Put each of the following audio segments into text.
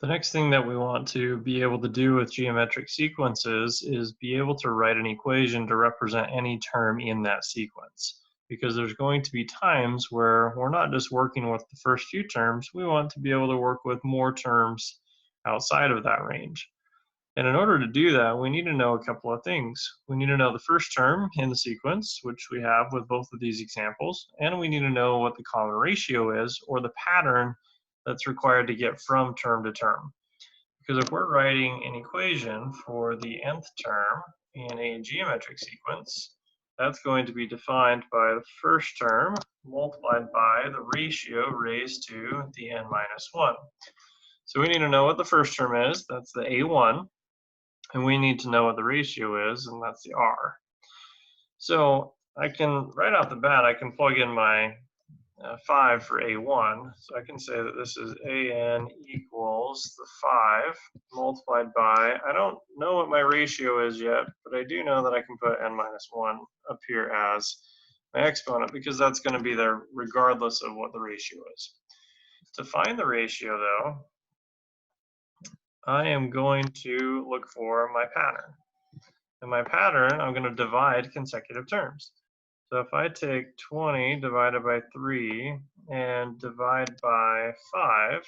The next thing that we want to be able to do with geometric sequences is be able to write an equation to represent any term in that sequence. Because there's going to be times where we're not just working with the first few terms, we want to be able to work with more terms outside of that range. And in order to do that, we need to know a couple of things. We need to know the first term in the sequence, which we have with both of these examples, and we need to know what the common ratio is, or the pattern that's required to get from term to term. Because if we're writing an equation for the nth term in a geometric sequence, that's going to be defined by the first term multiplied by the ratio raised to the n minus 1. So we need to know what the first term is, that's the a1, and we need to know what the ratio is, and that's the r. So I can, right off the bat, I can plug in my 5 for a1, so I can say that this is an equals the 5 multiplied by, I don't know what my ratio is yet, but I do know that I can put n minus 1 up here as my exponent, because that's going to be there regardless of what the ratio is. To find the ratio, though, I am going to look for my pattern. In my pattern, I'm going to divide consecutive terms. So if I take 20 divided by 3 and divide by 5,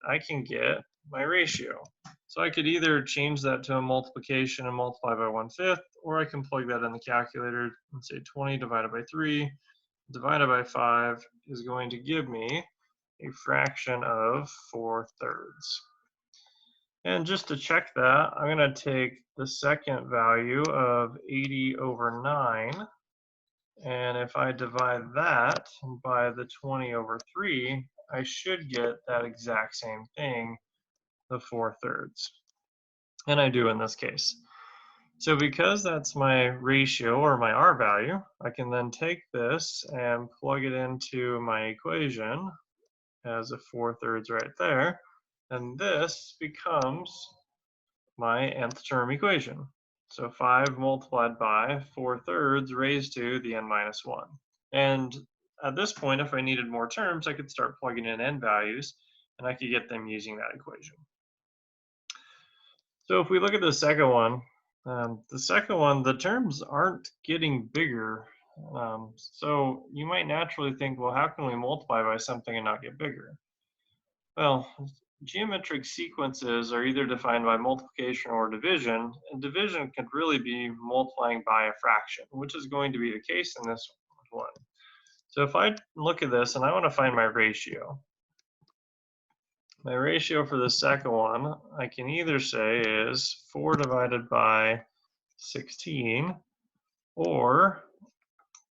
I can get my ratio. So I could either change that to a multiplication and multiply by 1/5, or I can plug that in the calculator and say 20 divided by 3 divided by 5 is going to give me a fraction of 4/3. And just to check that, I'm going to take the second value of 80 over 9, and if I divide that by the 20 over 3, I should get that exact same thing, the 4/3. And I do in this case. So because that's my ratio, or my r value, I can then take this and plug it into my equation as a 4/3 right there, and this becomes my nth term equation. So 5 multiplied by 4/3 raised to the n minus 1. And at this point, if I needed more terms, I could start plugging in n values, and I could get them using that equation. So if we look at the second one, the terms aren't getting bigger. So you might naturally think, well, how can we multiply by something and not get bigger? Well, geometric sequences are either defined by multiplication or division, and division could really be multiplying by a fraction, which is going to be the case in this one. So if I look at this and I want to find my ratio for the second one, I can either say is 4 divided by 16, or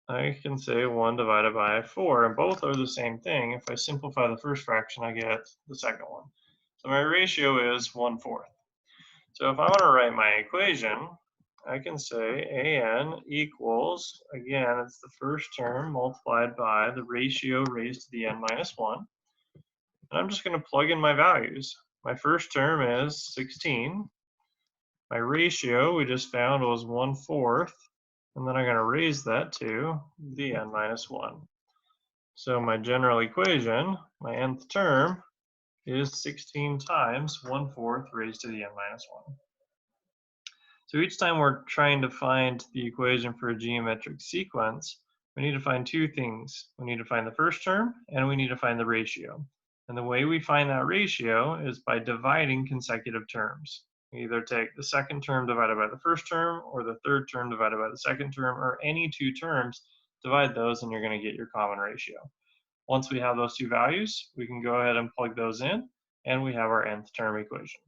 I can say 1 divided by 4, and both are the same thing. If I simplify the first fraction, I get the second one. So my ratio is 1/4. So if I want to write my equation, I can say an equals, again, it's the first term multiplied by the ratio raised to the n minus 1. And I'm just going to plug in my values. My first term is 16. My ratio we just found was 1/4. And then I'm going to raise that to the n minus 1. So my general equation, my nth term, is 16 times 1/4 raised to the n minus 1. So each time we're trying to find the equation for a geometric sequence, we need to find two things. We need to find the first term, and we need to find the ratio. And the way we find that ratio is by dividing consecutive terms. We either take the second term divided by the first term, or the third term divided by the second term, or any two terms, divide those, and you're going to get your common ratio. Once we have those two values, we can go ahead and plug those in, and we have our nth term equation.